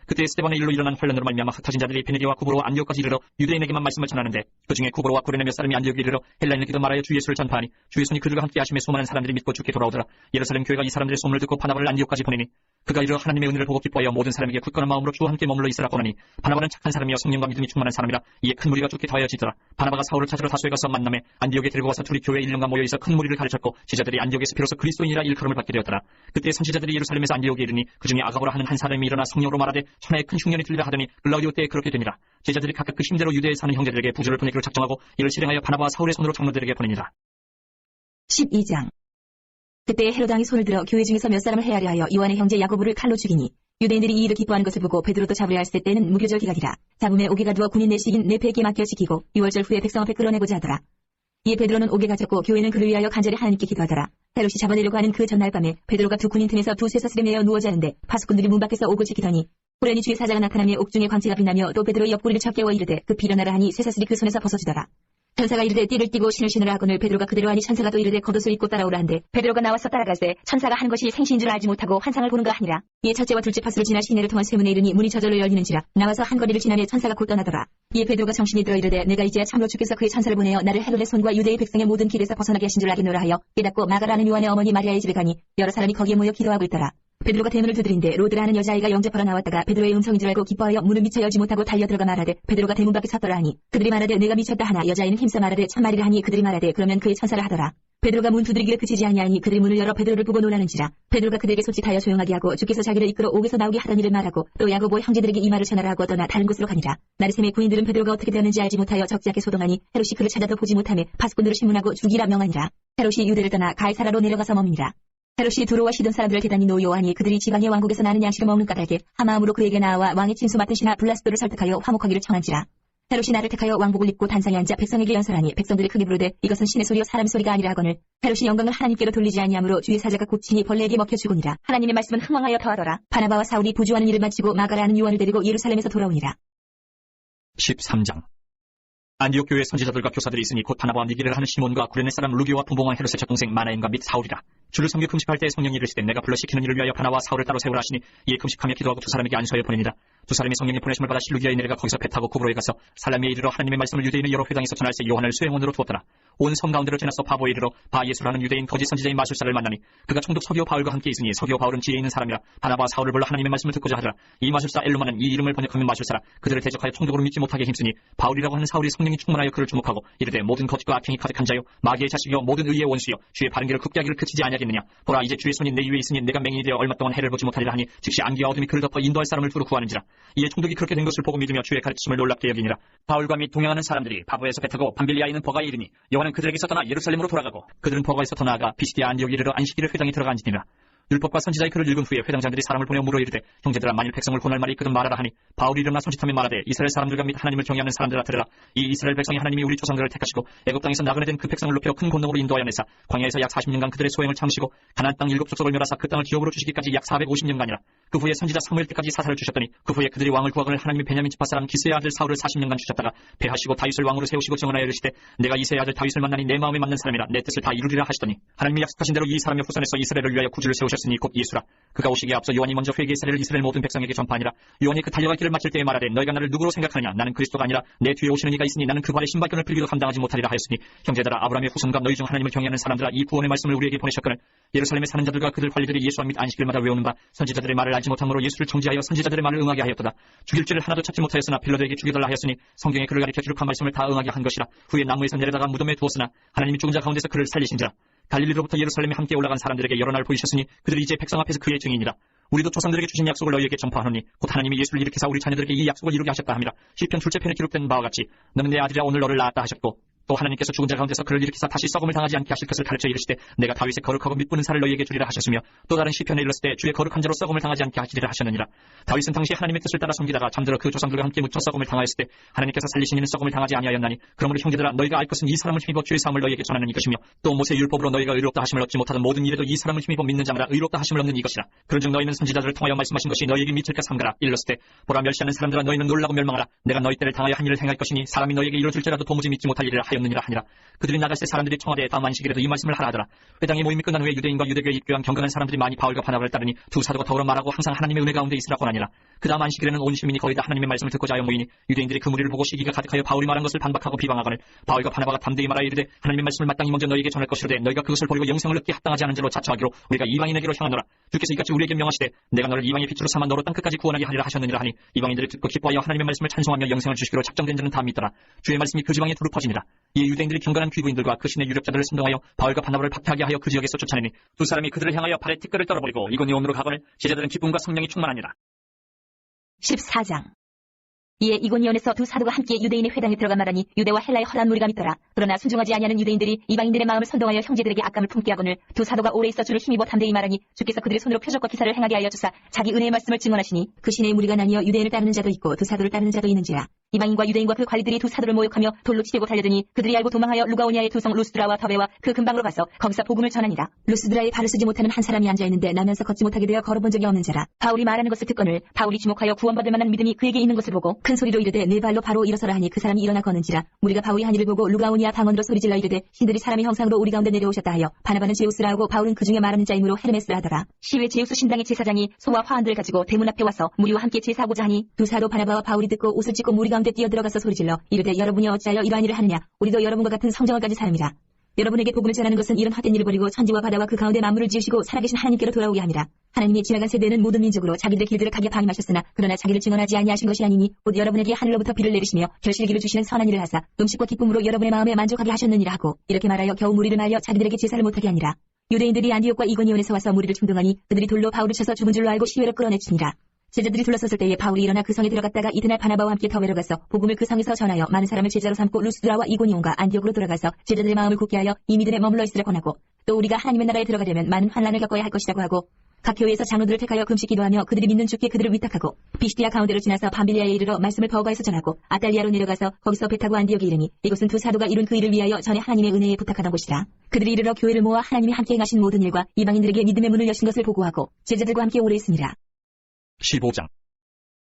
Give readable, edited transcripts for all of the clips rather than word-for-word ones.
그때 스데반의 일로 일어난 환란으로 말미암아 흩어진 자들이 베네게와 구브로와 안디옥까지 이르러 유대인에게만 말씀을 전하는데 그 중에 구브로와 구레네 몇 사람이 안디옥에 이르러 헬라인에게도 말하여 주 예수를 전파하니 주의 손이 그들과 함께 하심에 수많은 사람들이 믿고 주께 돌아오더라. 예루살렘 교회가 이 사람들의 소문을 듣고 바나바를 안디옥까지 보내니 그가 이르러 하나님의 은혜를 보고 기뻐하여 모든 사람에게 굳건한 마음으로 주와 함께 머물러 있으라 고하니 바나바는 착한 사람이여 성령과 믿음이 충만한 사람이라. 이에 큰 무리가 좋게 더하여지더라. 바나바가 사울을 찾으러 다소에 가서 만남에 안디옥에 데리고 와서 둘이 교회 1년간 모여 있어 큰 무리를 가르쳤고 제자들이 안디옥에서 비로소 그리스도인이라 일컬음을 받게 되었더라. 그때 선지자들이 예루살렘에서 안디옥에 이르니 그 중에 아가보라 하는 한 사람이 일어나 성령으로 말하되 천하에 큰 흉년이 들리라 하더니 글라우디오 때에 그렇게 되니라. 제자들이 각각 그 힘대로 유대에 사는 형제들에게 부주를 보내기로 작정하고 이를 실행하여 바나바와 사울의 손으로 장로들에게 보내니라. 12장. 그때 헤롯 왕이 손을 들어 교회 중에서 몇 사람을 해하려 하여 요한의 형제 야고보를 칼로 죽이니 유대인들이 이 일을 기뻐하는 것을 보고 베드로도 잡으려 했을 때는 무교절 기각이라. 잡음에 옥에가 누워 군인 내식인 네페에게 맡겨 지키고 6월절 후에 백성 앞에 끌어내고자 하더라. 이에 베드로는 옥에 갇혔고 교회는 그를 위하여 간절히 하나님께 기도하더라. 헤롯이 잡아내려고 하는 그 전날 밤에 베드로가 두 군인 틈에서 두 쇠사슬에 매여 누워 자는데 파수꾼들이 문 밖에서 옥을 지키더니 호련히 주의 사자가 나타나며 옥중에 광채가 빛나며 또 베드로의 옆구리를 쳐 깨워 이르되 급히 일어나라 하니 쇠사슬이 그 손에서 벗어지더라. 천사가 이르되 띠를 띠고 신을 신으라 하거늘 베드로가 그대로 하니 천사가 또 이르되 겉옷을 입고 따라오라 한데 베드로가 나와서 따라가세 천사가 한 것이 생시인 줄 알지 못하고 환상을 보는가 하니라. 이에 첫째와 둘째 파수를 지나 시내를 통한 쇠문에 이르니 문이 저절로 열리는지라. 나와서 한 거리를 지나매 천사가 곧 떠나더라. 이에 베드로가 정신이 들어 이르되 내가 이제야 참으로 주께서 그의 천사를 보내어 나를 헤롯의 손과 유대의 백성의 모든 길에서 벗어나게 하신 줄 알겠노라 하여 깨닫고 마가라는 요한의 어머니 마리아의 집에 가니 여러 사람이 거기에 모여 기도하고 있더라. 베드로가 대문을 두드린데 로드라는 여자아이가 영접하러 나왔다가 베드로의 음성인 줄 알고 기뻐하여 문을 미쳐 열지 못하고 달려들어가 말하되 베드로가 대문 밖에 섰더라 하니 그들이 말하되 내가 미쳤다 하나 여자아이는 힘써 말하되 참말이라 하니 그들이 말하되 그러면 그의 천사를 하더라. 베드로가 문 두드리기를 그치지 아니하니 그들이 문을 열어 베드로를 보고 놀라는지라. 베드로가 그들에게 솔직하여 조용하게 하고 주께서 자기를 이끌어 옥에서 나오게 하던 일을 말하고 또 야고보 형제들에게 이 말을 전하라 하고 떠나 다른 곳으로 가니라. 나르셈의 구인들은 베드로가 어떻게 되었는지 알지 못하여 적지 않게 소동하니 헤롯이 그를 찾아도 보지 못하며 파수꾼들을 신문하고 죽이라 명하니라. 헤롯이 유대를 떠나 가이사라로 내려가서 머무니라. 헤롯이 두로와 시돈 사람들을 대단히 노여워하니 그들이 지방의 왕국에서 나는 양식을 먹는 까닭에 하마음으로 그에게 나와 왕의 친수 맡은 신하 블라스도를 설득하여 화목하기를 청한지라. 헤롯이 나를 택하여 왕복을 입고 단상에 앉아 백성에게 연설하니 백성들이 크게 부르되 이것은 신의 소리요 사람의 소리가 아니라 하거늘 헤롯이 영광을 하나님께로 돌리지 아니하므로 주의 사자가 곧 친히 벌레에게 먹혀 죽으니라. 하나님의 말씀은 흥왕하여 더하더라. 바나바와 사울이 부주하는 일을 마치고 마가라는 요한을 데리고 예루살렘에서 돌아오니라. 13장. 안디옥 교회 선지자들과 교사들이 있으니 곧 바나바와 니게를 하는 시몬과 구레네 사람 루기오와 분봉왕 헤롯의 첫동생 마나임과 및 사울이라. 주를 섬겨 금식할 때 성령이 이르시되 내가 불러 시키는 일을 위하여 바나바와 사울을 따로 세우라 하시니 이에 금식하며 기도하고 두 사람에게 안수하여 보내니라. 두 사람이 성령의 보내심을 받아 실루기아에 내려가 거기서 배 타고 구브로에 가서 살라미에 이르러 하나님의 말씀을 유대인의 여러 회당에서 전할새 요한을 수행원으로 두었더라. 온 성 가운데로 지나서 바보에 이르러 바 예수라는 유대인 거짓 선지자인 마술사를 만나니 그가 총독 서기오 바울과 함께 있으니 서기오 바울은 지혜 있는 사람이라. 바나바와 사울을 불러 하나님의 말씀을 듣고자 하더라. 이 마술사 엘루마는 이 이름을 번역하면 마술사라. 그들을 대적하여 총독으로 믿지 못하게 힘쓰니 바울이라고 하는 사울이 성령이 충만하여 그를 주목하고 이르되 모든 거짓과 악행이 가득한 자요 마귀의 자식이요 모든 의의 원수요 주의 바른 길을 굽게 하기를 그치지 아니하겠느냐. 보라 이제 주의 손이 내 위에 있으니 내가 맹인이 되어 얼마 동안 해를 보지 못하리라 하니 즉시 안개와 어둠이 그를 덮어 인도할 사람을 두루 구하는지라. 이에 총독이 그렇게 된 것을 보고 믿으며 주의 가르침을 놀랍게 여기니라. 바울과 및 동행하는 사람들이 바보에서 배 타고 밤빌리아에 있는 버가에 이르니 요한은 그들에게서 떠나 예루살렘으로 돌아가고 그들은 버가에서 더 나아가 비시디아 안디옥에 이르러 안식일을 회당에 들어가 앉으니라. 율법과 선지자의 글을 읽은 후에 회당장들이 사람을 보내어 물어 이르되 형제들아 만일 백성을 혼할 말이 있거든 말하라 하니 바울이 일어나 손짓하며 말하되 이스라엘 사람들과 및 하나님을 경외하는 사람들아 들으라. 이 이스라엘 백성이 하나님이 우리 조상들을 택하시고 애굽 땅에서 나그네 된 그 백성을 높여 큰 권능으로 인도하여 내사 광야에서 약 40년간 그들의 소행을 참으시고 가나안 땅 7족속을 멸하사 그 땅을 기업으로 주시기까지 약 450년간이라. 그 후에 선지자 사무엘 때까지 사사를 주셨더니 그 후에 그들이 왕을 구하거늘 하나님이 베냐민 지파 사람 기스의 아들 사울을 40년간 주셨다가 배하시고 다윗을 왕으로 세우시고 정언하여 이르시되 내가 이새의 아들 다윗을 만나니 내 마음에 맞는 사람이라 내 뜻을 다 이루리라 하시더니 하나님이 약속하신 대로 이 사람의 후손에서 이스라엘을 위하여 구주를 세우셨으니 곧 예수라. 그가 오시기에 앞서 요한이 먼저 회개의 사례를 이스라엘 모든 백성에게 전파하니라. 요한이 그 달려갈 길을 마칠 때에 말하되 너희가 나를 누구로 생각하느냐. 나는 그리스도가 아니라 내 뒤에 오시는 이가 있으니 나는 그 발의 신발끈을 풀기도 감당하지 못하리라 하였으니 형제들아 아브라함의 후손과 너희 중 하나님을 경외하는 사람들아 이 구원의 말씀을 우리에게 보내셨거늘 예루살렘에 사는 자들과 그들 관리들이 예수와 및 안식일마다 외우는 바 선지자들의 말을 알지 못함으로 예수를 정지하여 선지자들의 말을 응하게 하였도다. 죽일 죄를 하나도 찾지 못하였으나 빌라도에게 죽여달라 하였으니 성경에 그를 가리켜 기록한 말씀을 다 응하게 한 것이라. 후에 나무에서 내려다가 무덤에 두었으나 하나님이 죽은 자 가운데서 그를 살리신지라. 갈릴리로부터 예루살렘에 함께 올라간 사람들에게 여러 날 보이셨으니 그들이 이제 백성 앞에서 그의 증인이라. 우리도 조상들에게 주신 약속을 너희에게 전파하노니 곧 하나님이 예수를 일으키사 우리 자녀들에게 이 약속을 이루게 하셨다 함이라. 시편 둘째 편에 기록된 바와 같이 너는 내 아들이라 오늘 너를 낳았다 하셨고 또 하나님께서 죽은 자 가운데서 그를 일으키사 다시 썩음을 당하지 않게 하실 것을 가르쳐 이르시되 내가 다윗의 거룩하고 밑부는 살을 너희에게 주리라 하셨으며 또 다른 시편에 일렀을 때 주의 거룩한 자로 썩음을 당하지 않게 하시리라 하셨느니라. 다윗은 당시 하나님의 뜻을 따라 섬기다가 잠들어 그 조상들과 함께 묻혀 썩음을 당하였을 때 하나님께서 살리신 이는 썩음을 당하지 아니하였나니 그러므로 형제들아 너희가 알 것은 이 사람을 힘입어 주의 사함을 너희에게 전하는 이것이며 또 모세 율법으로 너희가 의롭다 하심을 얻지 못하던 모든 일에도 이 사람을 힘입어 믿는 자마다 의롭다 하심을 얻는 이것이라. 그런즉 너희는 선지자들을 통하여 말씀하신 것이 너희에게 미칠까 삼가라. 일렀을 때 보라 멸시하는 사람들아 너희는 놀라고 멸망하라. 내가 너희 때를 당하여 한 일을 행할 것이니 사람이 너희에게 이뤄줄지라도 도무지 믿지 못할 일이라 밖에 없느니라 하니라. 그들이 나갈 때 사람들이 청와대에 다음 안식일에도 이 말씀을 하라 하더라. 회당의 모임이 끝난 후에 유대인과 유대교에 입교한 경건한 사람들이 많이 바울과 바나바를 따르니 두 사도가 더불어 말하고 항상 하나님의 은혜 가운데 있으라 권하니라. 그 다음 안식일에는 온 시민이 거의 다 하나님의 말씀을 듣고자 하여 모이니 유대인들이 그 무리를 보고 시기가 가득하여 바울이 말한 것을 반박하고 비방하거늘 바울과 바나바가 담대히 말하여 이르되 하나님의 말씀을 마땅히 먼저 너희에게 전할 것이로되 너희가 그것을 버리고 영생을 얻기 합당하지 않은 자로 자처하기로 우리가 이방인에게로 향하노라. 주께서 이같이 우리에게 명하시되 내가 너를 이방의 빛으로 삼아 너로 땅끝까지 구원하게 하리라 하셨느니라 하니 이방인들이 듣고 기뻐하여 하나님의 말씀을 찬송하며 영생을 주시기로 작정된 자는 다 믿더라. 주의 말씀이 그 지방에 두루 퍼지니라. 이에 유대인들이 경건한 귀부인들과 그 신의 유력자들을 선동하여 바울과 바나바를 박해하게 하여 그 지역에서 쫓아내니 두 사람이 그들을 향하여 발에 티끌을 떨어버리고 이고니온으로 가거늘 제자들은 기쁨과 성령이 충만하니라. 14장. 이에 이고니온에서 두 사도가 함께 유대인의 회당에 들어가 말하니 유대와 헬라의 허다한 무리가 믿더라. 그러나 순종하지 아니하는 유대인들이 이방인들의 마음을 선동하여 형제들에게 악감을 품게 하거늘 두 사도가 오래 있어 주를 힘입어 담대히 말하니 주께서 그들의 손으로 표적과 기사를 행하게 하여 주사 자기 은혜의 말씀을 증언하시니 그 신의 무리가 나뉘어 유대인을 따르는 자도 있고 두 사도를 따르는 자도 있는지라. 이방인과 유대인과 그 관리들이 두 사도를 모욕하며 돌로 치려고 달려드니 그들이 알고 도망하여 루가오니아의 두 성 루스드라와 더베와 그 근방으로 가서 거기서 복음을 전하니라. 루스드라에 발을 쓰지 못하는 한 사람이 앉아있는데 나면서 걷지 못하게 되어 걸어본 적이 없는 자라. 바울이 말하는 것을 듣거늘 바울이 주목하여 구원받을 만한 믿음이 그에게 있는 것을 보고 큰 소리로 이르되 네 발로 바로 일어서라 하니 그 사람이 일어나 걷는지라. 우리가 바울이 한 일을 보고 루가오니아 방언으로 소리질러 이르되 신들이 사람의 형상으로 우리 가운데 내려오셨다 하여 바나바는 제우스라 하고 바울은 그 중에 말하는 자이므로 헤르메스라 하더라. 시외 제우스 신당의 제사장이 소와 화환들을 가지고 대문 앞에 와서 무리와 함께 제사하고자 하니 두 사도 바나바와 바울이 듣고 옷을 찢고 무리 가운데 뛰어들어가서 소리질러 이르되 여러분이 어찌하여 이러한 일을 하느냐. 우리도 여러분과 같은 성정을 가진 사람이라. 여러분에게 복음을 전하는 것은 이런 헛된 일을 버리고 천지와 바다와 그 가운데 만물을 지으시고 살아계신 하나님께로 돌아오게 하니라. 하나님이 지나간 세대는 모든 민족으로 자기들의 길들을 가게 방임하셨으나 그러나 자기를 증언하지 아니하신 것이 아니니 곧 여러분에게 하늘로부터 비를 내리시며 결실기를 주시는 선한 일을 하사 음식과 기쁨으로 여러분의 마음에 만족하게 하셨느니라 하고 이렇게 말하여 겨우 무리를 말려 자기들에게 제사를 못하게 하니라. 유대인들이 안디옥과 이고니온에서 와서 무리를 충동하니 그들이 돌로 바울을 쳐서 죽은 줄로 알고 시외로 끌어내치니라. 제자들이 둘러섰을 때에 바울이 일어나 그 성에 들어갔다가 이튿날 바나바와 함께 더베로 가서 복음을 그 성에서 전하여 많은 사람을 제자로 삼고 루스드라와 이고니온과 안디옥으로 돌아가서 제자들의 마음을 굳게 하여 이 믿음에 머물러 있으라 권하고 또 우리가 하나님의 나라에 들어가려면 많은 환난을 겪어야 할 것이라고 하고 각 교회에서 장로들을 택하여 금식 기도하며 그들이 믿는 주께 그들을 위탁하고 피시디아 가운데로 지나서 밤빌리아에 이르러 말씀을 버가에서 전하고 아달리아로 내려가서 거기서 배 타고 안디옥에 이르니 이곳은 두 사도가 이룬 그 일을 위하여 전에 하나님의 은혜에 부탁하던 곳이라. 그들이 이르러 교회를 모아 하나님이 함께 행하신 모든 일과 이방인들에게 믿음의 문을 여신 것을 보고하고 제자들과 함께 오래 있으니라. 15장.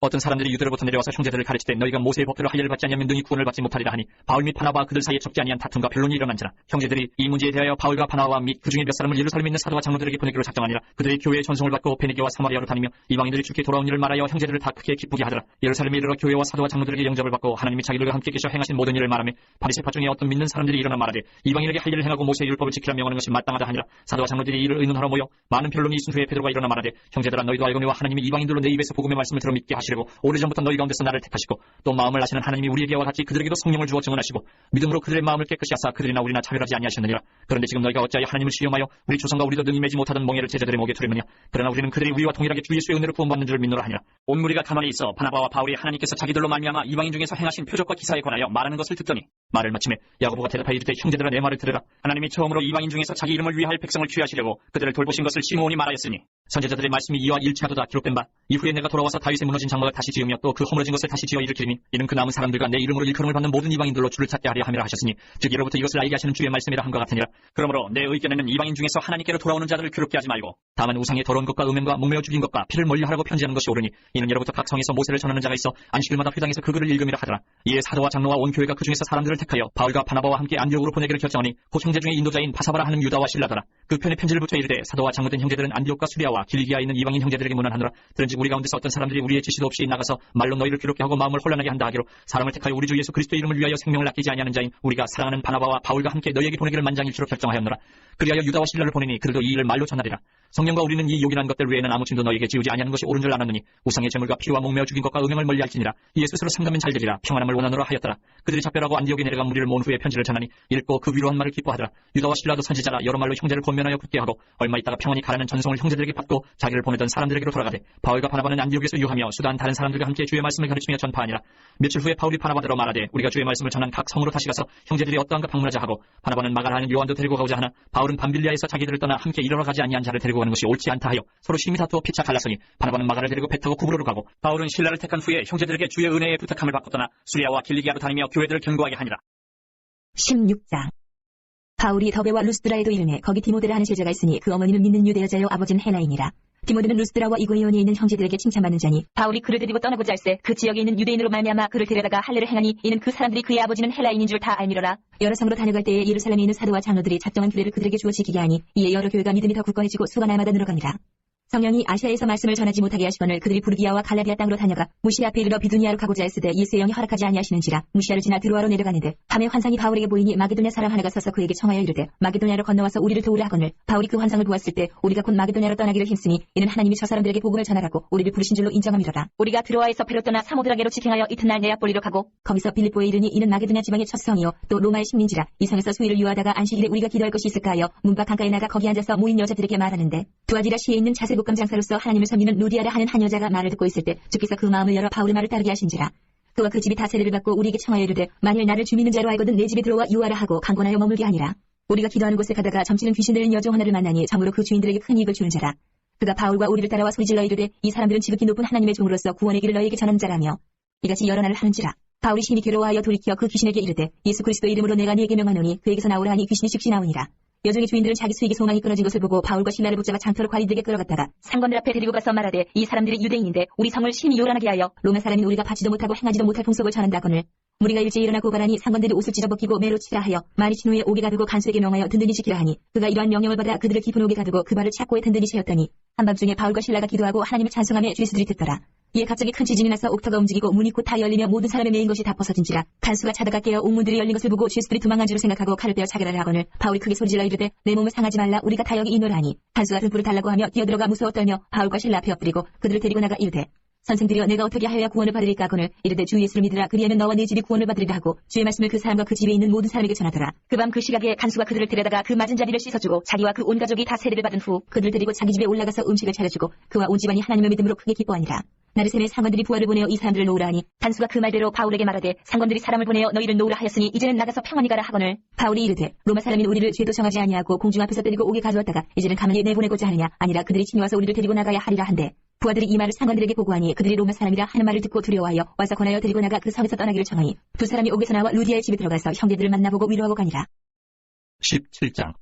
어떤 사람들이 유대로부터 내려와서 형제들을 가르치되 너희가 모세의 법대로 할례를 받지 아니하면 능히 구원을 받지 못하리라 하니 바울 및 바나바와 그들 사이에 적지 아니한 다툼과 변론이 일어난지라. 형제들이 이 문제에 대하여 바울과 바나바와 및 그 중에 몇 사람을 예루살렘에 있는 사도와 장로들에게 보내기로 작정하니라. 그들이 교회의 전송을 받고 베네게와 사마리아로 다니며 이방인들이 주께 돌아온 일을 말하여 형제들을 다 크게 기쁘게 하더라. 예루살렘에 이르러 교회와 사도와 장로들에게 영접을 받고 하나님이 자기들과 함께 계셔 행하신 모든 일을 말하며 바리새파 중에 어떤 믿는 사람들이 일어나 말하되 이방인에게 할례를 행하고 모세의 율법을 지키라 명하는 것이 마땅하다 하니라. 사도와 장로들이 이를 의논하러 모여 많은 변론이 있은 후에 베드로가 일어나 말하되 형제들아 너희도 알거니와 하나님이 이방인들로 내 입에서 복음의 말씀을 들어 믿게 하시려고 오래전부터 너희 가운데서 나를 택하시고 또 마음을 아시는 하나님이 우리에게와 같이 그들에게도 성령을 주어 증언하시고 믿음으로 그들의 마음을 깨끗이 하사 그들이나 우리나 차별하지 아니하셨느니라. 그런데 지금 너희가 어찌하여 하나님을 시험하여 우리 조상과 우리도 능히 매지 못하던 멍에를 제자들의 목에 두려느냐. 그러나 우리는 그들이 우리와 동일하게 주 예수의 은혜로 구원받는 줄을 믿노라 하니라. 온 무리가 가만히 있어 바나바와 바울이 하나님께서 자기들로 말미암아 이방인 중에서 행하신 표적과 기사에 관하여 말하는 것을 듣더니 말을 마침에 야고보가 대답하여 이르되 형제들아 내 말을 들으라. 하나님이 처음으로 이방인 중에서 자기 이름을 위할 백성을 취하시려고 그들을 돌보신 것을 시므온이 말하였으니 선지자들의 말씀이 이와 일치하도다 기록된 바 이후에 내가 돌아와서 다윗의 무너진 장막을 다시 지으며 또 그 허물어진 것을 다시 지어 일으키리니 이는 그 남은 사람들과 내 이름으로 일컬음을 받는 모든 이방인들로 주를 찾게 하려 함이라 하셨으니 즉 이로부터 이것을 알게 하시는 주의 말씀이라 함과 같으니라. 그러므로 내 의견에는 이방인 중에서 하나님께로 돌아오는 자들을 괴롭게 하지 말고 다만 우상의 더러운 것과 음행과 목매어 죽인 것과 피를 멀리하라고 편지하는 것이 옳으니 이는 이로부터 각 성에서 모세를 전하는 자가 있어 안식일마다 회당에서 그 글을 읽음이라 하더라. 이에 사도와 장로와 온 교회가 그 중에서 사람들을 택하여 바울과 바나바와 함께 안디옥으로 보내기를 결정하니 곧 형제 중에 인도자인 바사바라 하는 유다와 실라더라. 그 편에 편지를 붙여 이르되 사도와 장로된 형제들은 안디옥과 수리아와 길리기아에 있는 이방인 형제들에게 문안하노라. 들은즉 우리 가운데서 어떤 사람들이 우리의 지시도 없이 나가서 말로 너희를 괴롭게 하고 마음을 혼란하게 한다 하기로 사람을 택하여 우리 주 예수 그리스도의 이름을 위하여 생명을 아끼지 아니하는 자인 우리가 사랑하는 바나바와 바울과 함께 너희에게 보내기를 만장일치로 결정하였노라. 그리하여 유다와 실라를 보내니 그들도 이 일을 말로 전하리라. 성령과 우리는 이 요긴한 것들 외에는 아무 짐도 너희에게 지우지 아니하는 것이 옳은 줄 알았느니 우상의 제물과 피와 목매어 죽인 것과 음행을 멀리할지니라. 이에 스스로 상담면 잘되리라. 평안함을 원하노라 하였더라. 그들이 작별하고 안디옥에 내려간 무리를 모은 후에 편지를 전하니 읽고 그 위로한 말을 기뻐하더라. 유다와 실라도 선지자라 여러 말로 형제를 권면하여 굳게 하고 얼마 있다가 평안히 가라는 전송을 형제들에게 받고 자기를 보내던 사람들에게로 돌아가되 바울과 바나바는 안디옥에서 유하며 수단 다른 사람들과 함께 주의 말씀을 가르치며 전파하니라. 며칠 후에 바울이 바나바더러 말하되 우리가 주의 말씀을 전한 각 성으로 다시 가서 형제들이 어떠한가 방문하자 하고 바나바는 마가라 하는 요한도 데리고 가고자 하나 바울은 밤빌리아에서 자기들을 떠나 함께 일하러 가지 아니한 자를 데리고 가는 것이 옳지 않다 하여 서로 심히 다투어 피차 갈라서니 바나바는 마가를 데리고 배 타고 구브로로 가고 바울은 실라를 택한 후에 형제들에게 주의 은혜의 부탁함을 받고 떠나 수리아와 길리기아로 다니며 교회들을 견고하게 하니라. 16장. 바울이 더베와 루스드라에도 이르매 거기 디모데라 하는 제자가 있으니 그 어머니는 믿는 유대 여자요 아버지는 헬라인이라. 디모데는 루스드라와 이고니온에 있는 형제들에게 칭찬받는 자니 바울이 그를 데리고 떠나고자 할세 그 지역에 있는 유대인으로 말미암아 그를 데려다가 할례를 행하니 이는 그 사람들이 그의 아버지는 헬라인인 줄 다 알미러라. 여러 성으로 다녀갈 때에 예루살렘에 있는 사도와 장로들이 작정한 규례를 그들에게 주어 지키게 하니 이에 여러 교회가 믿음이 더 굳건해지고 수가 날마다 늘어가니라. 성령이 아시아에서 말씀을 전하지 못하게 하시거늘 그들이 부르기아와 갈라디아 땅으로 다녀가 무시아 앞에 이르러 비두니아로 가고자 했으되 예수의 영이 허락하지 아니하시는지라 무시아를 지나 드로아로 내려가는데 밤에 환상이 바울에게 보이니 마게도냐 사람 하나가 서서 그에게 청하여 이르되 마게도냐로 건너와서 우리를 도우라 하거늘 바울이 그 환상을 보았을 때 우리가 곧 마게도냐로 떠나기를 힘쓰니 이는 하나님이 저 사람들에게 복음을 전하라고 우리를 부르신 줄로 인정함이로라. 우리가 드로아에서 배로 떠나 사모드라게로 직행하여 이튿날 네아폴리로 가고 거기서 빌립보에 이르니 이는 마게도냐 지방의 첫 성이요 또 로마의 식민지라. 이 성에서 수일을 유하다가 안식일에 우리가 기도할 것이 있을까 하여 문밖 강가에 나가 거기 앉아서 모인 여자들에게 말하는데 두아디라시에 있는 자세복감 장사로서 하나님을 섬기는 루디아라 하는 한 여자가 말을 듣고 있을 때 주께서 그 마음을 열어 바울의 말을 따르게 하신지라. 그와 그 집이 다 세례를 받고 우리에게 청하여 이르되 만일 나를 주 믿는 자로 알거든 내 집에 들어와 유하라 하고 강권하여 머물게 하니라. 우리가 기도하는 곳에 가다가 점치는 귀신 들린 여종 하나를 만나니 참으로 그 주인들에게 큰 이익을 주는 자라. 그가 바울과 우리를 따라와 소리질러 이르되 이 사람들은 지극히 높은 하나님의 종으로서 구원의 길을 너희에게 전하는 자라며 이같이 여러 날을 하는지라. 바울이 심히 괴로워하여 돌이켜 그 귀신에게 이르되 예수 그리스도 이름으로 내가 네게 명하노니 그에게서 나오라 하니 귀신이 즉시 나오니라. 여종의 주인들은 자기 수익의 소망이 끊어진 것을 보고 바울과 신라를 붙잡아 장터로 관리들에게 끌어갔다가 상관들 앞에 데리고 가서 말하되 이 사람들이 유대인인데 우리 성을 심히 요란하게 하여 로마 사람인 우리가 받지도 못하고 행하지도 못할 풍속을 전한다거늘 우리가 일제히 일어나 고발하니 상관들이 옷을 찢어벗기고 매로 치라 하여 많이 친 후에 옥에 가두고 간수에게 명하여 든든히 지키라 하니 그가 이러한 명령을 받아 그들을 깊은 옥에 가두고 그 발을 착고에 든든히 채웠더니 한밤중에 바울과 신라가 기도하고 하나님을 찬송하며 죄수들이 듣더라. 이에 갑자기 큰 지진이 나서 옥터가 움직이고 문이 곧 다 열리며 모든 사람의 메인 것이 다 벗어진지라. 간수가 자다가 깨어 옥문들이 열린 것을 보고 죄수들이 도망간 줄을 생각하고 칼을 빼어 자결하려 하거늘 바울이 크게 소리질러 이르되 내 몸을 상하지 말라 우리가 다 여기 있노라 하니 간수가 등불을 달라고 하며 뛰어들어가 무서워 떨며 바울과 신라 앞에 엎드리고 그들을 데리고 나가 이르되 선생들이여 내가 어떻게 하여야 구원을 받으리까 하거늘 이르되 주 예수를 믿으라 그리하면 너와 네 집이 구원을 받으리라 하고 주의 말씀을 그 사람과 그 집에 있는 모든 사람에게 전하더라. 그 밤 그 시각에 간수가 그들을 데려다가 그 맞은 자리를 씻어주고 자기와 그 온 가족이 다 세례를 받은 후 그들을 데리고 자기 집에 올라가서 음식을 차려주고 그와 온 집안이 하나님을 믿음으로 크게 기뻐하니라. 나르셈의 상관들이 부하를 보내어 이 사람들을 놓으라 하니 간수가 그 말대로 바울에게 말하되 상관들이 사람을 보내어 너희를 놓으라 하였으니 이제는 나가서 평안히 가라 하거늘 바울이 이르되 로마 사람인 우리를 죄도 정하지 아니하고 공중 앞에서 때리고 옥에 가두었다가 이제는 가만히 내보내고자 하느냐 아니라 그들이 친히 와서 우리를 데리고 나가야 하리라 한데 부하들이 이 말을 상관들에게 보고하니 그들이 로마 사람이라 하는 말을 듣고 두려워하여 와서 권하여 데리고 나가 그 성에서 떠나기를 청하니 두 사람이 옥에서 나와 루디아의 집에 들어가서 형제들을 만나보고 위로하고 가니라. 17장.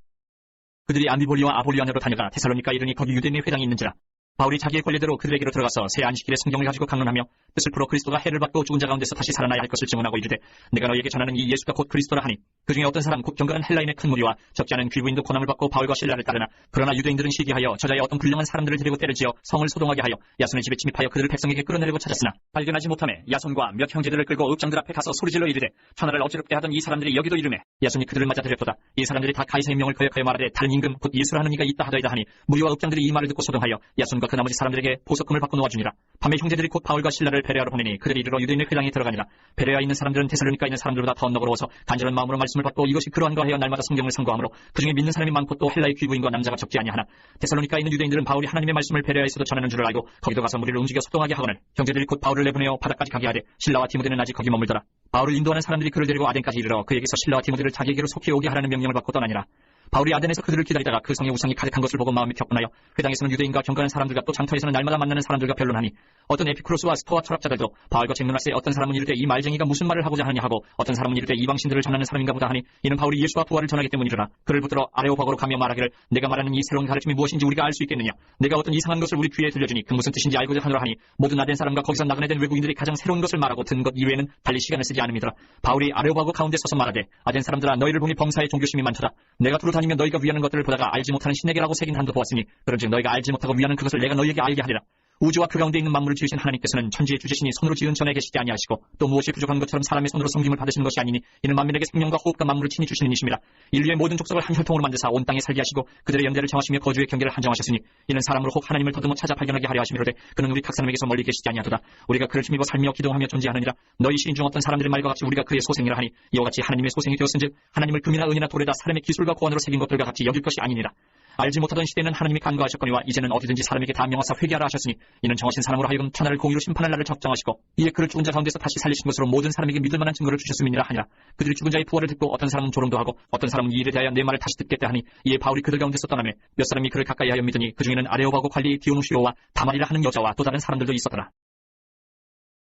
그들이 안디볼리와 아볼리아냐로 다녀가 데살로니가 이르니 거기 유대인의 회당이 있는지라. 바울이 자기의 권례대로 그들에게로 들어가서 새 안식일에 성경을 가지고 강론하며 뜻을 풀어 그리스도가 해를 받고 죽은 자 가운데서 다시 살아나야 할 것을 증언하고 이르되 내가 너희에게 전하는 이 예수가 곧 그리스도라 하니 그 중에 어떤 사람 곧 경건한 헬라인의 큰 무리와 적지 않은 귀부인도 고난을 받고 바울과 신라를 따르나 그러나 유대인들은 시기하여 저자의 어떤 불량한 사람들을 데리고 때려지어 성을 소동하게 하여 야손의 집에 침입하여 그들을 백성에게 끌어내려고 찾았으나 발견하지 못하매 야손과 몇 형제들을 끌고 읍장들 앞에 가서 소리질러 이르되 천하를 어지럽게 하던 이 사람들이 여기도 이르매 야손이 그들을 맞아 들였도다. 이 사람들이 다 가이사의 명을 거역하여 말하되 다른 임금 곧 예수라는 이가 있다 하더이다 하니 무리와 읍장들이 이 말을 듣고 소동하여 야손과 그 나머지 사람들에게 보석금을 받고 놓아주니라. 밤에 형제들이 곧 바울과 신라를 베레아로 보내니 그들이 이르러 유대인의 회당에 들어가니라. 베레아에 있는 사람들은 데살로니가에 있는 사람들보다 더 너그러워서 간절한 마음으로 말씀을 받고 이것이 그러한가 하여 날마다 성경을 상고하므로 그중에 믿는 사람이 많고 또 헬라의 귀부인과 남자가 적지 아니하나 데살로니가에 있는 유대인들은 바울이 하나님의 말씀을 베레아에서도 전하는 줄을 알고 거기도 가서 무리를 움직여 소동하게 하거늘 형제들이 곧 바울을 내보내어 바다까지 가게 하되 신라와 디모데는 아직 거기 머물더라. 바울을 인도하는 사람들이 그를 데리고 아덴까지 이르러 그에게서 신라와 디모데를 자기에게로 속히 오게 하라는 명령을 받고 떠나니라. 바울이 아덴에서 그들을 기다리다가 그 성에 우상이 가득한 것을 보고 마음이 격분하여 회당에서는 유대인과 경건한 사람들과 또 장터에서는 날마다 만나는 사람들과 변론하니 어떤 에피쿠로스와 스토아 철학자들도 바울과 쟁론할세 어떤 사람은 이르되 이 말쟁이가 무슨 말을 하고자 하느냐 하고 어떤 사람은 이르되 이방신들을 전하는 사람인가 보다 하니 이는 바울이 예수와 부활을 전하기 때문이라. 그를 붙들어 아레오바고로 가며 말하기를 내가 말하는 이 새로운 가르침이 무엇인지 우리가 알 수 있겠느냐. 내가 어떤 이상한 것을 우리 귀에 들려주니 그 무슨 뜻인지 알고자 하노라 하니 모든 아덴 사람과 거기서 나그네된 외국인들이 가장 새로운 것을 말하고 든 것 이외에는 달리 시간을 쓰지 않음이더라. 바울이 아레오바고 가운데 서서 말하되 아덴 사람들아 너희를 보니 범사의 종교심이 많도다. 내가 두루 다니며 너희가 위하는 것들을 보다가 알지 못하는 신에게라고 새긴 한도 보았으니 그런즉 너희가 알지 못하고 위하는 그것을 내가 너희에게 알게 하리라. 우주와 그 가운데 있는 만물을 지으신 하나님께서는 천지의 주제시니 손으로 지은 전에 계시지 아니하시고 또 무엇이 부족한 것처럼 사람의 손으로 섬김을 받으시는 것이 아니니 이는 만민에게 생명과 호흡과 만물을 친히 주시는 이심이라. 인류의 모든 족속을 한 혈통으로 만드사 온 땅에 살게 하시고 그들의 연대를 정하시며 거주의 경계를 한정하셨으니 이는 사람으로 혹 하나님을 더듬어 찾아 발견하게 하려 하심이로되 그는 우리 각 사람에게서 멀리 계시지 아니하도다. 우리가 그를 힘입어 살며 기도하며 존재하느니라. 너희 시인 중 어떤 사람들의 말과 같이 우리가 그의 소생이라 하니 이와 같이 하나님의 소생이 되었은즉 하나님을 금이나 은이나 돌에다 사람의 기술과 고안으로 새긴 것들과 같이 여길 것이 아니니라. 알지 못하던 시대는 하나님이 간과하셨거니와 이제는 어디든지 사람에게 다 명하사 회개하라 하셨으니 이는 정하신 사람으로 하여금 천하를 공의로 심판할 날을 적정하시고 이에 그를 죽은 자 가운데서 다시 살리신 것으로 모든 사람에게 믿을 만한 증거를 주셨음이니라 하니라. 그들이 죽은 자의 부활을 듣고 어떤 사람은 조롱도 하고 어떤 사람은 이 일에 대하여 내 말을 다시 듣겠다 하니 이에 바울이 그들 가운데서 떠나매 몇 사람이 그를 가까이 하여 믿으니 그 중에는 아레오바고 관리 디오누시오와 다말이라 하는 여자와 또 다른 사람들도 있었더라.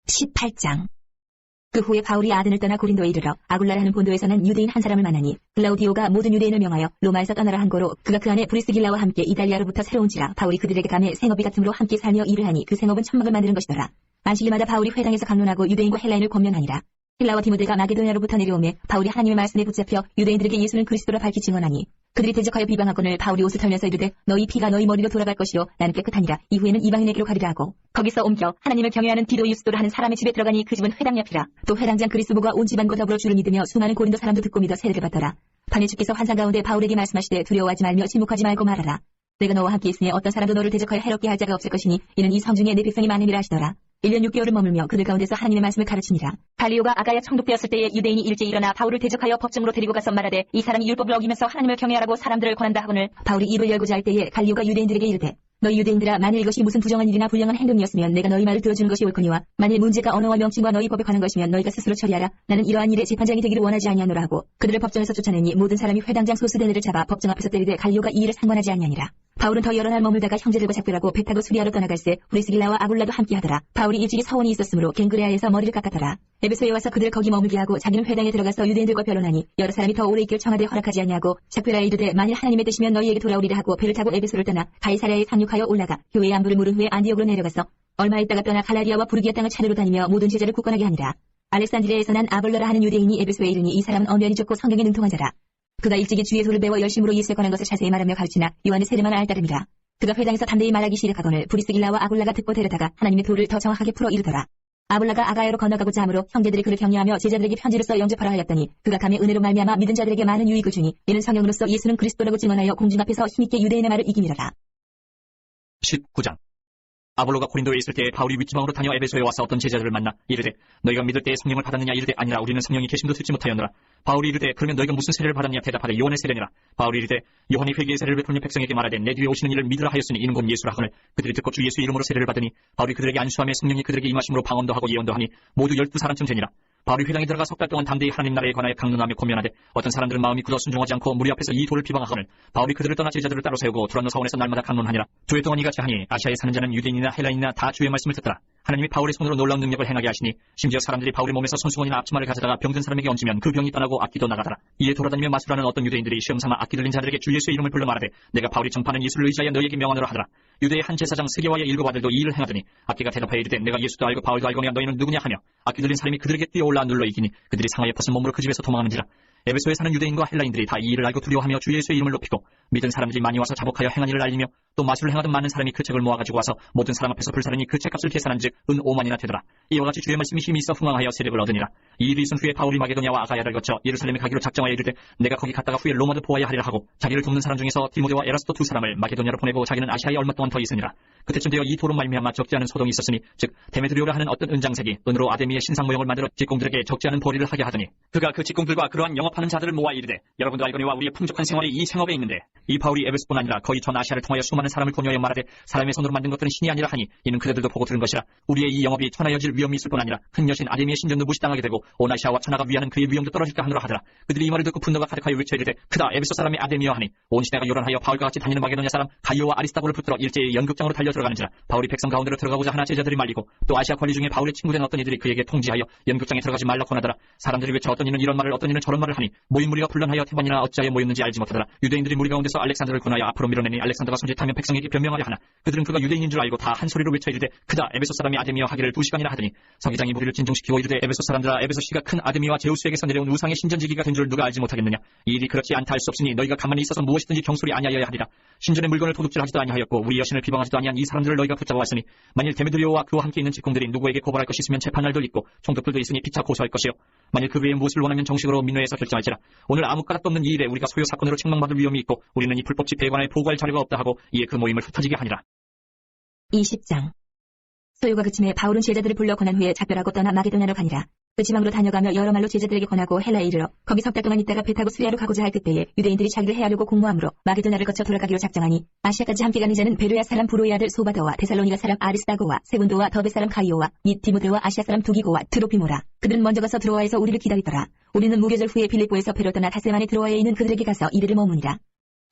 18장. 그 후에 바울이 아덴을 떠나 고린도에 이르러 아굴라라는 본도에서는 유대인 한 사람을 만나니 글라우디오가 모든 유대인을 명하여 로마에서 떠나라 한 거로 그가 그 안에 브리스길라와 함께 이달리아로부터 새로운지라 바울이 그들에게 감해 생업이 같음으로 함께 살며 일을 하니 그 생업은 천막을 만드는 것이더라. 안식일마다 바울이 회당에서 강론하고 유대인과 헬라인을 권면하니라. 힐라와 디모데가 마게도냐로부터 내려오매 바울이 하나님의 말씀에 붙잡혀 유대인들에게 예수는 그리스도라 밝히 증언하니 그들이 대적하여 비방하거늘 바울이 옷을 털면서 이르되 너희 피가 너희 머리로 돌아갈 것이요 나는 깨끗하니라. 이후에는 이방인에게로 가리라 하고 거기서 옮겨 하나님을 경외하는 디도 유스도라 하는 사람의 집에 들어가니 그 집은 회당 옆이라. 또 회당장 그리스도가 온 집안과 더불어 주를 믿으며 수많은 고린도 사람도 듣고 믿어 세례를 받더라. 반에 주께서 환상 가운데 바울에게 말씀하시되 두려워하지 말며 침묵하지 말고 말하라. 내가 너와 함께 있으니 어떤 사람도 너를 대적하여 해롭게 할 자가 없을 것이니 이는 이 성중에 내 백성이 많음이라 하시더라. 1년 6개월을 머물며 그들 가운데서 하나님의 말씀을 가르치니라. 갈리오가 아가야 총독되었을 때에 유대인이 일제히 일어나 바울을 대적하여 법정으로 데리고 가서 말하되 이 사람이 율법을 어기면서 하나님을 경외하라고 사람들을 권한다 하거늘 바울이 입을 열고자 할 때에 갈리오가 유대인들에게 이르되 너희 유대인들아 만일 이것이 무슨 부정한 일이나 불량한 행동이었으면 내가 너희 말을 들어주는 것이 옳거니와 만일 문제가 언어와 명칭과 너희 법에 관한 것이면 너희가 스스로 처리하라. 나는 이러한 일에 재판장이 되기를 원하지 아니하노라 하고 그들을 법정에서 쫓아내니 모든 사람이 회당장 소스데네를 잡아 법정 앞에서 때리되 갈리오가 이 일을 상관하지 아니하니라. 바울은 더 여러 날 머물다가 형제들과 작별하고 배 타고 수리아로 떠나갈새 브리스길라와 아굴라도 함께하더라. 바울이 일찍이 서원이 있었으므로 갱그레아에서 머리를 깎았더라. 에베소에 와서 그들을 거기 머물게 하고 자기는 회당에 들어가서 유대인들과 변론하니 여러 사람이 더 오래 있길 청하되 허락하지 아니하고 작별하여 이르되 만일 하나님의 뜻이면 너희에게 돌아오리라 하고 배를 타고 에베소를 떠나 가이사랴에 상륙하여 올라가 교회의 안부를 물은 후에 안디옥으로 내려가서 얼마 있다가 떠나 갈라디아와 부르기아 땅을 차례로 다니며 모든 제자를 굳건하게 하니라. 알렉산드리아에서 난 아볼로라 하는 유대인이 에베소에 이르니 이 사람은 언변이 좋고 성경에 능통한 자라. 그가 일찍이 주의 도를 배워 열심으로 예수에 관한 것을 자세히 말하며 가르치나 요한의 세례만 알 따름이라. 그가 회당에서 담대히 말하기 시작하거늘 브리스길라와 아굴라가 듣고 데려다가 하나님의 도를 더 정확하게 풀어 이르더라. 아볼라가 아가야로 건너가고자 하므로 형제들이 그를 격려하며 제자들에게 편지를 써 영접하라 하였더니 그가 감히 은혜로 말미암아 믿은 자들에게 많은 유익을 주니 이는 성령으로서 예수는 그리스도라고 증언하여 공중 앞에서 힘있게 유대인의 말을 이기미러라. 19장. 아볼로가 고린도에 있을 때에 바울이 윗지방으로 다녀 에베소에 와서 어떤 제자들을 만나 이르되 너희가 믿을 때에 성령을 받았느냐 이르되 아니라 우리는 성령이 계심도 듣지 못하였노라. 바울이 이르되 그러면 너희가 무슨 세례를 받았냐 대답하되 요한의 세례니라. 바울이 이르되 요한이 회개의 세례를 베풀며 백성에게 말하되 내 뒤에 오시는 이를 믿으라 하였으니 이는 곧 예수라 하거늘 그들이 듣고 주 예수 이름으로 세례를 받으니 바울이 그들에게 안수하며 성령이 그들에게 임하심으로 방언도 하고 예언도 하니 모두 12사람쯤 되니라. 바울이 회당에 들어가 석 달 동안 담대히 하나님 나라에 관하여 강론하며 고면하되 어떤 사람들은 마음이 굳어 순종하지 않고 무리 앞에서 이 도를 비방하거늘 바울이 그들을 떠나 제자들을 따로 세우고 두란노 사원에서 날마다 강론하니라. 두 해 동안 이같이 하니 아시아에 사는 자는 유대인이나 헬라인이나 다 주의 말씀을 듣더라. 하나님이 바울의 손으로 놀라운 능력을 행하게 하시니 심지어 사람들이 바울의 몸에서 손수건이나 앞치마를 가져다가 병든 사람에게 얹으면 그 병이 떠나고 악기도 나가더라. 이에 돌아다니며 마술하는 어떤 유대인들이 시험삼아 악기 들린 자들에게 주 예수의 이름을 불러 말하되 내가 바울이 전파하는 예수를 의지하여 너희에게 명하노라 하더라. 유대의 한 제사장 스게와의 일곱 아들도 이 일을 행하더니 악기가 대답하여 이르되 내가 예수도 알고 바울도 알거니와 너희는 누구냐 하며 악기 들린 사람이 그들에게 뛰어올라 눌러 이기니 그들이 상하여 벗은 몸으로 그 집에서 도망하는지라. 에베소에 사는 유대인과 헬라인들이 다 이 일을 알고 두려워하며 주 예수의 이름을 높이고 믿은 사람들이 많이 와서 자복하여 행한 일을 알리며 또 마술을 행하던 많은 사람이 그 책을 모아가지고 와서 모든 사람 앞에서 불사르니 그 책값을 계산한즉 은 5만이나 되더라. 이와 같이 주의 말씀이 힘이 있어 흥왕하여 세력을 얻으니라. 이 일이 있은 후에 바울이 마게도냐와 아가야를 거쳐 예루살렘에 가기로 작정하여 이르되 내가 거기 갔다가 후에 로마도 보아야 하리라 하고 자기를 돕는 사람 중에서 디모데와 에라스도 두 사람을 마게도냐로 보내고 자기는 아시아에 얼마 동안 더 있으니라. 그때쯤 되어 이 도로 말미암아 적지 않은 소동이 있었으니 즉 데메드리오라 하는 어떤 은장색이 은으로 아데미의 신상 모형을 만들어 직공들에게 적지 않은 벌이를 하게 하더니 그가 그 직공들과 그러한 영업하는 자들을 모아 이르되 여러분도 알거니와 우리의 풍족한 생활이 이 생업에 있는데 이 바울이 에베소뿐 아니라 거의 전 아시아를 통하여 수많은 사람을 권유하여 말하되 사람의 손으로 만든 것들은 신이 아니라 하니 이는 그들도 보고 들은 것이라. 우리의 이 영업이 천하여질 위험이 있을 뿐 아니라 큰 여신 아데미의 신전도 무시당하게 되고 온 아시아와 천하가 위하는 그의 위험도 떨어질까 하노라 하더라. 그들이 이 말을 듣고 분노가 가득하여 외쳐 이르되 크다 에베소 사람이 아데미여 하니 온 시대가 요란하여 바울과 같이 다니는 마게도냐 사람 가이오와 아리스타고를 붙들어 일제히 연극장으로 달려 들어가는지라. 바울이 백성 가운데로 들어가고자 하나 제자들이 말리고 또 아시아 관리 중에 바울의 친구된 어떤 이들이 그에게 통지하여 연극장에 들어가지 말라 권하더라. 사람들이 외쳐 어떤 이는 이런 말을 어떤 이는 저런 말을 하니 모인 무리가 불런하여 태반이나 어찌하여 모였는지 알지 못하더라. 유대인들이 무리 가운데서 알렉산더를 권하여 앞으로 밀어내니 알렉산더가 손짓하며 백성에게 변명하려 하나 그들은 그가 유대인인 줄 알고 다 한 소리로 외쳐 이르되 크다 에베소 사람이 아데미와 하기를 2시간이나 하더니 서기장이 무리를 진중시키고 이르되 에베소 사람들아 에베소 씨가 큰 아데미와 제우스에게서 내려온 우상의 신전지기가 된 줄 누가 알지 못하겠느냐. 이 일이 그렇지 않다 할 수 없으니 너희가 가만히 있어서 무엇이든지 경솔이 아니하여야 하리라. 신전의 물건을 도둑질하지도 아니하였고 우리 여신을 비방하지도 아니한 이 사람들을 너희가 붙잡아 왔으니 만일 데메드리오와 그와 함께 있는 직공들이 누구에게 고발할 것이 있으면 재판날도 있고 총독들도 있으니 피차 고소할 것이요 만일 그 외에 무엇을 원하면 정식으로 민회에서 결정할지라. 오늘 아무 까닭도 없는 이 일에 우리가 소요 사건으로 책망받을 위험이 있고 우리는 이 불법 집회에 관하여 보고할 자료가 없다 하고 이에 그 모임을 흩어지게 하니라. 20장. 소요가 그침에 바울은 제자들을 불러 권한 후에 작별하고 떠나 마게도냐로 가니라. 그 지방으로 다녀가며 여러 말로 제자들에게 권하고 헬라에 이르러 거기 석 달 동안 있다가 배 타고 수리아로 가고자 할 그때에 유대인들이 자기를 해하려고 공모함으로 마게도냐를 거쳐 돌아가기로 작정하니 아시아까지 함께 가는 자는 베르야 사람 브로의 아들 소바더와 데살로니가 사람 아리스다고와 세군도와 더베 사람 가이오와 및 디모데와 아시아 사람 두기고와 트로피모라. 그들은 먼저 가서 드로아에서 우리를 기다리더라. 우리는 무교절 후에 빌립보에서 배로 떠나 다세만의 드로아에 있는 그들에게 가서 이르를 머무니라.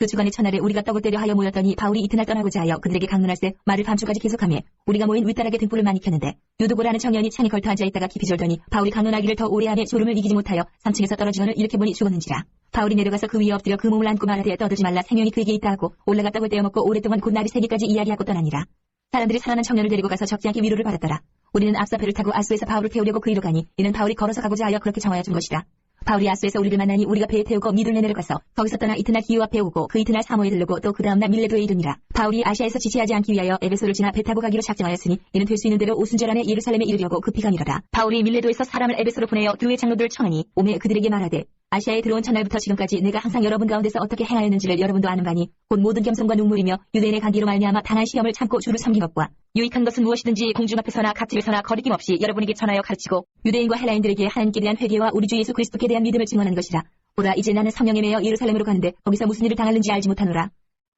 그 주간의 첫날에 우리가 떡을 때려 하여 모였더니 바울이 이튿날 떠나고자 하여 그들에게 강론할세 말을 밤중까지 계속하며 우리가 모인 윗다락에 등불을 많이 켰는데 유두고라는 청년이 창에 걸터 앉아있다가 깊이 졸더니 바울이 강론하기를 더 오래 하며 졸음을 이기지 못하여 3층에서 떨어지거늘 이렇게 보니 죽었는지라. 바울이 내려가서 그 위에 엎드려 그 몸을 안고 말하되 떠들지 말라 생명이 그에게 있다 하고 올라가 떡을 떼어 먹고 오랫동안 곧 날이 새기까지 이야기하고 떠나니라. 사람들이 살아난 청년을 데리고 가서 적지 않게 위로를 받았더라. 우리는 앞서 배를 타고 아수에서 바울을 태우려고 그리로 가니 이는 바울이 걸어서 가고자 하여 그렇게 정하여 준 것이라. 바울이 아수에서 우리를 만나니 우리가 배에 태우고 미둘레 내려가서 거기서 떠나 이튿날 기후 앞에 오고 그 이튿날 사모에 들르고 또 그 다음날 밀레도에 이르니라. 바울이 아시아에서 지체하지 않기 위하여 에베소를 지나 배 타고 가기로 작정하였으니 이는 될 수 있는 대로 오순절 안에 예루살렘에 이르려고 급히 가니라. 바울이 밀레도에서 사람을 에베소로 보내어 교회 장로들을 청하니 오매 그들에게 말하되 아시아에 들어온 첫날부터 지금까지 내가 항상 여러분 가운데서 어떻게 행하였는지를 여러분도 아는 바니 곧 모든 겸손과 눈물이며 유대인의 간기로 말미암아 당한 시험을 참고 주를 섬긴 것과 유익한 것은 무엇이든지 공중 앞에서나 각집에서나 거리낌 없이 여러분에게 전하여 가르치고 유대인과 헬라인들에게 하나님께 대한 회개와 우리 주 예수 그리스도께 대한 믿음을 증언하는 것이라. 보라 이제 나는 성령에 매여 예루살렘으로 가는데 거기서 무슨 일을 당하는지 알지 못하노라.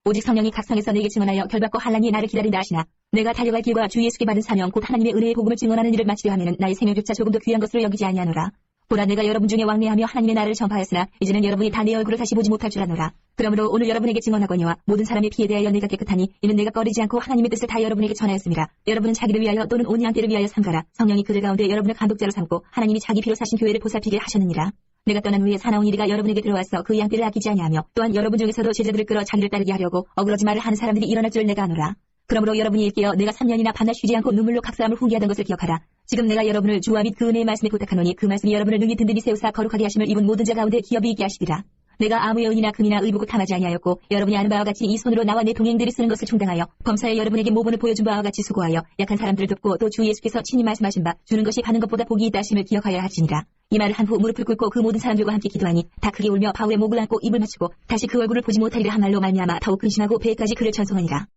오직 성령이 각성에서 내게 증언하여 결박과 환난이 나를 기다린다 하시나 내가 달려갈 길과 주 예수께 받은 사명 곧 하나님의 은혜의 복음을 증언하는 일을 마치려 하면은 나의 생명조차 조금도 귀한 것으로 여기지 아니하노라. 보라 내가 여러분 중에 왕래하며 하나님의 나라를 전파하였으나 이제는 여러분이 다 내 얼굴을 다시 보지 못할 줄 아노라. 그러므로 오늘 여러분에게 증언하거니와 모든 사람의 피에 대하여 내가 깨끗하니 이는 내가 꺼리지 않고 하나님의 뜻을 다 여러분에게 전하였습니다. 여러분은 자기를 위하여 또는 온 양떼를 위하여 삼가라. 성령이 그들 가운데 여러분을 감독자로 삼고 하나님이 자기 피로 사신 교회를 보살피게 하셨느니라. 내가 떠난 후에 사나운 이리가 여러분에게 들어와서 그 양떼를 아끼지 아니하며 또한 여러분 중에서도 제자들을 끌어 자기를 따르게 하려고 어그러지 말을 하는 사람들이 일어날 줄 내가 아노라. 그러므로 여러분이 일깨어 내가 3년이나 반날 쉬지 않고 눈물로 각사함을 훈계하던 것을 기억하라. 지금 내가 여러분을 주와 및 그 은혜의 말씀에 부탁하노니 그 말씀이 여러분을 능히 든든히 세우사 거룩하게 하심을 입은 모든 자 가운데 기업이 있게 하시리라. 내가 아무의 은이나 금이나 의복을 탐하지 아니하였고 여러분이 아는 바와 같이 이 손으로 나와 내 동행들이 쓰는 것을 충당하여 범사에 여러분에게 모본을 보여준 바와 같이 수고하여 약한 사람들을 돕고 또 주 예수께서 친히 말씀하신 바 주는 것이 받는 것보다 복이 있다 하심을 기억하여야 하시니라. 이 말을 한 후 무릎을 꿇고 그 모든 사람들과 함께 기도하니 다 크게 울며 바울의 목을 안고 입을 맞추고 다시 그 얼굴을 보지 못하리라 한 말로 말미암아 더욱 근심하고 배에까지 그를 전송하니라.